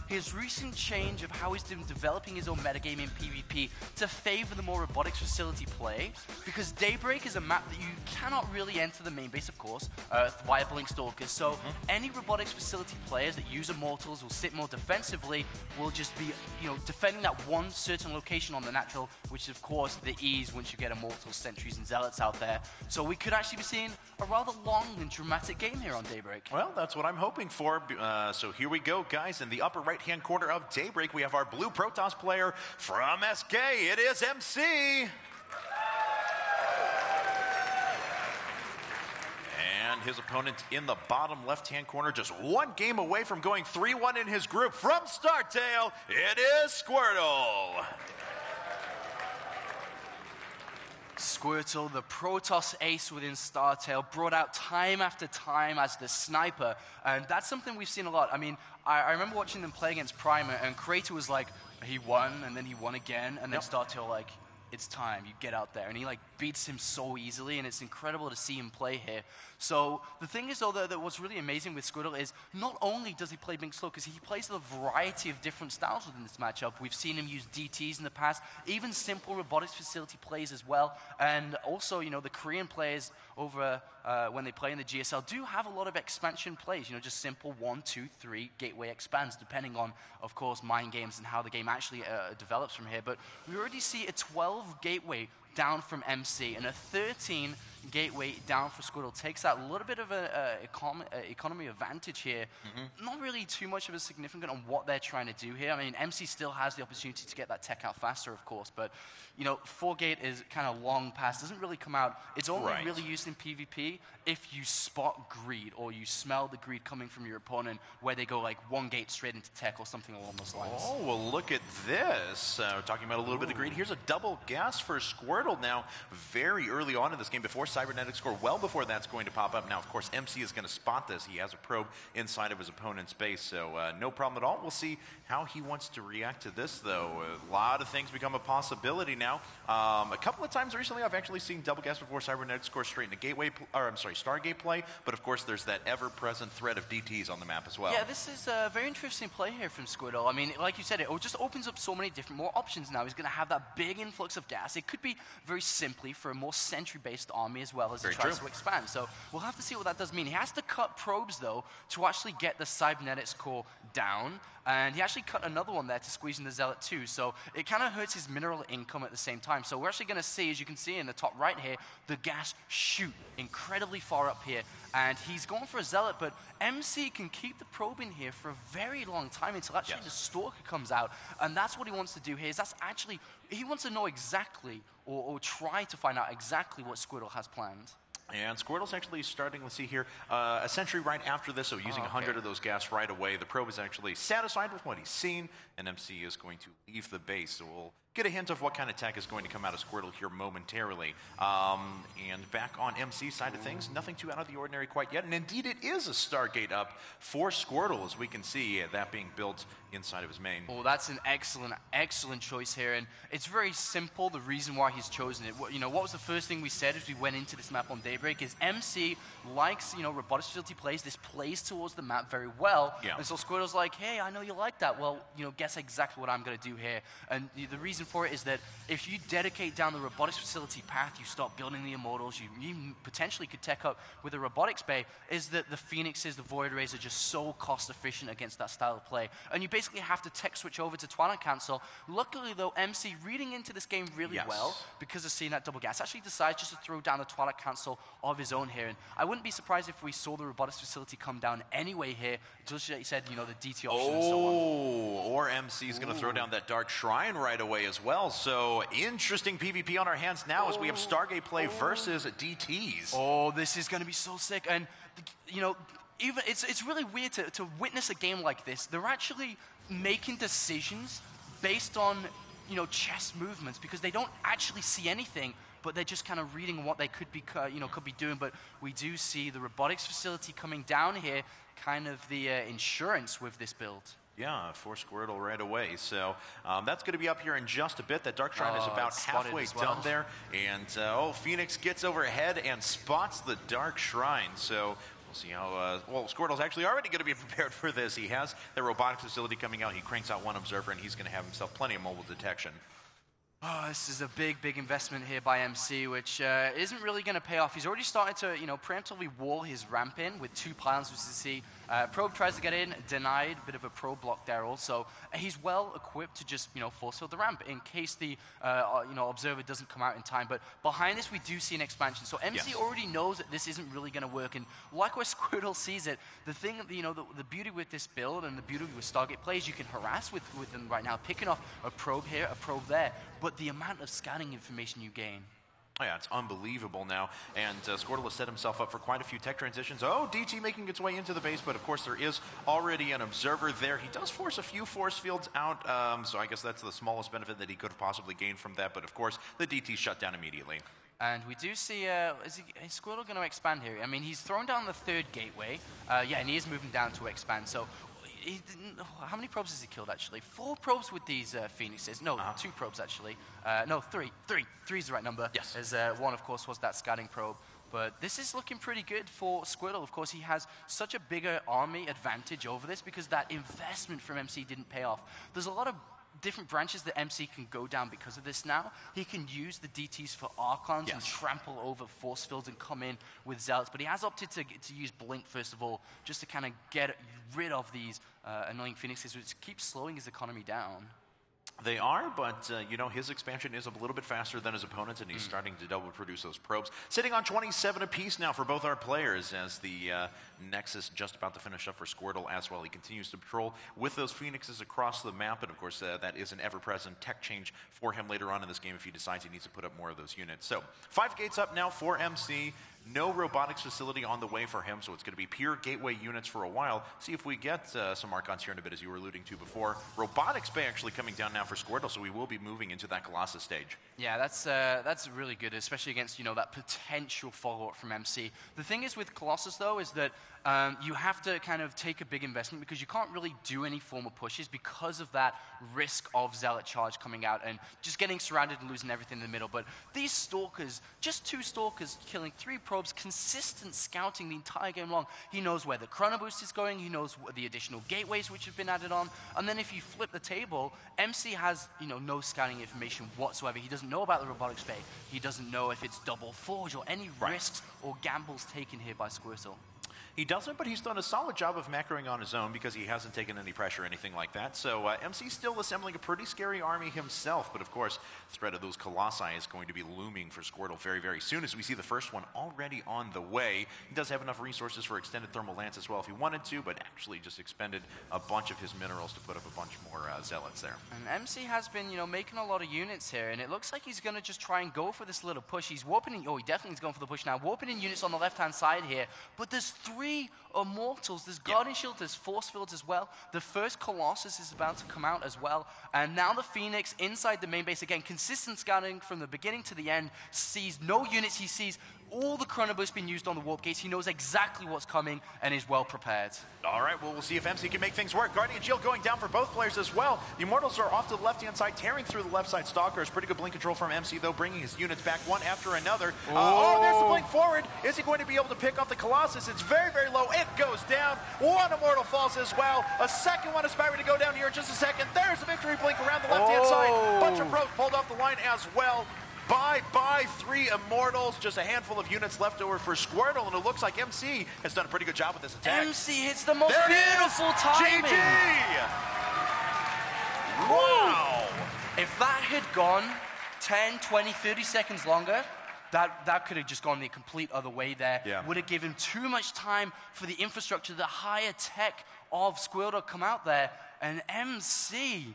his recent change of how he's been developing his own metagame in PvP to favor the more robotics facility play, because Daybreak is a map that you cannot really enter the main base, of course, via Blink Stalkers. So any robotics facility players that use Immortals will sit more defensively, will just be, defending that one certain location on the natural, which is of course the ease once you get Immortals, Sentries, and Zealots out there. So we could actually be seeing a rather long and dramatic game here on Daybreak. Well, that's what I'm hoping for. So here we go, guys. In the upper right-hand corner of Daybreak, we have our blue Protoss player from SK. It is MC. And his opponent in the bottom left-hand corner, just one game away from going 3-1 in his group. From Startail, it is Squirtle. Squirtle, the Protoss ace within StarTale, brought out time after time as the sniper, and that's something we've seen a lot. I mean, I remember watching them play against Primer, and Creator was like, he won, and then he won again, and then StarTale like, it's time, you get out there. And he like beats him so easily, and it's incredible to see him play here. So the thing is though, that what's really amazing with Squirtle is not only does he play Blink Slow, because he plays a variety of different styles within this matchup. We've seen him use DTs in the past, even simple robotics facility plays as well. And also, the Korean players over when they play in the GSL do have a lot of expansion plays, just simple 1, 2, 3 gateway expands, depending on, of course, mind games and how the game actually develops from here. But we already see a 12 gateway down from MC, and a 13 gateway down for Squirtle takes out a little bit of an economy advantage here. Not really too much of a significant on what they're trying to do here. I mean, MC still has the opportunity to get that tech out faster, of course, but 4-gate is kind of long past, doesn't really come out. It's only really used in PvP if you spot greed, or you smell the greed coming from your opponent, where they go like 1 gate straight into tech or something along those lines. Oh, well, look at this. We're talking about a little bit of greed. Here's a double gas for Squirtle now, very early on in this game, before Cybernetics score, well before that's going to pop up. Now, of course, MC is going to spot this. He has a probe inside of his opponent's base, so no problem at all. We'll see how he wants to react to this, though. A lot of things become a possibility now. A couple of times recently, I've actually seen double gas before Cybernetics score straight into Stargate play, but of course, there's that ever-present threat of DTs on the map as well. Yeah, this is a very interesting play here from Squirtle. I mean, like you said, it just opens up so many more options now. He's going to have that big influx of gas. It could be very simply for a more sentry-based army as well as he tries to expand. So we'll have to see what that does mean. He has to cut probes, though, to actually get the Cybernetics core down. And he actually cut another one there to squeeze in the Zealot too. So it kind of hurts his mineral income at the same time. So we're actually going to see, as you can see in the top right here, the gas shoot incredibly far up here. And he's going for a Zealot, but MC can keep the probe in here for a very long time until actually the Stalker comes out. And that's what he wants to do here, is he wants to know exactly, or try to find out exactly what Squirtle has planned. And Squirtle's actually starting, let's see here, a sentry right after this, so using 100 of those gas right away. The probe is actually satisfied with what he's seen, and MC is going to leave the base. So we'll get a hint of what kind of tech is going to come out of Squirtle here momentarily. And back on MC's side of things, nothing too out of the ordinary quite yet. And indeed, it is a Stargate up for Squirtle, as we can see that being built inside of his main. Oh, that's an excellent choice here. And it's very simple, the reason why he's chosen it. What was the first thing we said as we went into this map on Daybreak is MC likes, robotics facility plays. This plays towards the map very well. Yeah. And so Squirtle's like, hey, I know you like that. Well, guess exactly what I'm going to do here. And the reason for it is that if you dedicate down the robotics facility path, you start building the Immortals, you even potentially could tech up with a robotics bay, is that the Phoenixes, the Void Rays are just so cost efficient against that style of play. And you basically have to tech switch over to Twilight Council. Luckily though, MC reading into this game really well, because of seeing that double gas, actually decides just to throw down the Twilight Council of his own here. And I wouldn't be surprised if we saw the robotics facility come down anyway here, just like you said, the DT option and so on. Or MC's going to throw down that Dark Shrine right away as well. So interesting PvP on our hands now as we have Stargate play versus DTs. Oh, this is going to be so sick. And, even it's really weird to witness a game like this. They're actually making decisions based on, chess movements, because they don't actually see anything, but they're just kind of reading what they could be doing. But we do see the robotics facility coming down here, kind of the insurance with this build. Yeah, for Squirtle right away. So that's going to be up here in just a bit. That Dark Shrine is about halfway done there. And, Phoenix gets overhead and spots the Dark Shrine. So We'll see how, well, Squirtle's actually already going to be prepared for this. He has the robotics facility coming out. He cranks out one observer, and he's going to have himself plenty of mobile detection. Oh, this is a big, big investment here by MC, which isn't really going to pay off. He's already started to, preemptively wall his ramp in with 2 pylons, which you see. Probe tries to get in, denied, bit of a probe block there also. He's well equipped to just, force field the ramp in case the, observer doesn't come out in time. But behind this, we do see an expansion. So MC already knows that this isn't really going to work. And likewise, Squirtle sees it. The thing, the beauty with this build and the beauty with Stargate plays, you can harass with them right now, picking off a probe here, a probe there. But the amount of scanning information you gain. Oh yeah, it's unbelievable now, and Squirtle has set himself up for quite a few tech transitions. Oh, DT making its way into the base, but of course there is already an observer there. He does force a few force fields out, so I guess that's the smallest benefit that he could have possibly gained from that, but of course the DT shut down immediately. And we do see, is Squirtle going to expand here? I mean, he's thrown down the 3rd gateway, and he is moving down to expand, so how many probes has he killed, actually? 4 probes with these Phoenixes. No, 2 probes, actually. No, 3. 3 is the right number. Yes. As one, of course, was that scouting probe. But this is looking pretty good for Squirtle. Of course, he has such a bigger army advantage over this because that investment from MC didn't pay off. There's a lot of different branches that MC can go down because of this now. He can use the DTs for Archons and trample over force fields and come in with Zealots, but he has opted to use Blink first of all, just to kind of get rid of these annoying Phoenixes, which keeps slowing his economy down. They are, but, his expansion is a little bit faster than his opponent's, and he's starting to double produce those probes. Sitting on 27 apiece now for both our players, as the Nexus just about to finish up for Squirtle as well. He continues to patrol with those Phoenixes across the map, and of course, that is an ever-present tech change for him later on in this game if he decides he needs to put up more of those units. So, 5 gates up now for MC. No robotics facility on the way for him, so it's going to be pure gateway units for a while. See if we get some Archons here in a bit, as you were alluding to before. Robotics Bay actually coming down now for Squirtle, so we will be moving into that Colossus stage. Yeah, that's really good, especially against, that potential follow-up from MC. The thing is with Colossus, though, is that you have to kind of take a big investment because you can't really do any form of pushes because of that risk of Zealot charge coming out and just getting surrounded and losing everything in the middle. But these Stalkers, just 2 Stalkers killing 3 probes, consistent scouting the entire game long. He knows where the Chrono Boost is going, he knows the additional gateways which have been added on, and then if you flip the table, MC has, no scouting information whatsoever. He doesn't know about the Robotics Bay. He doesn't know if it's double forge or any risks or gambles taken here by Squirtle. He doesn't, but he's done a solid job of macroing on his own because he hasn't taken any pressure or anything like that. So MC's still assembling a pretty scary army himself, but of course, the threat of those Colossi is going to be looming for Squirtle very, very soon, as we see the first one already on the way. He does have enough resources for extended thermal lance as well if he wanted to, but actually just expended a bunch of his minerals to put up a bunch more Zealots there. And MC has been, making a lot of units here, and it looks like he's going to just try and go for this little push. He's warping in, he definitely is going for the push now, warping in units on the left-hand side here, but there's 3 Immortals, there's Guardian Shield, there's Force Fields as well. The first Colossus is about to come out as well. And now the Phoenix inside the main base, again, consistent scouting from the beginning to the end, sees no units, he sees all the Chrono Boost being used on the warp gates. He knows exactly what's coming and is well prepared. All right, well, we'll see if MC can make things work. Guardian Shield going down for both players as well. The Immortals are off to the left-hand side, tearing through the left side Stalkers. Pretty good blink control from MC, though, bringing his units back one after another. There's the blink forward. Is he going to be able to pick off the Colossus? It's very, very low. It goes down. One Immortal falls as well. A second one aspiring to go down here in just a second. There's a victory blink around the left-hand side. Bunch of probes pulled off the line as well. Bye-bye, 3 Immortals. Just a handful of units left over for Squirtle, and it looks like MC has done a pretty good job with this attack. MC hits the most beautiful timing. GG! Wow! If that had gone 10, 20, 30 seconds longer, that could have just gone the complete other way there. Yeah. Would have given too much time for the infrastructure, the higher tech of Squirtle to come out there. And MC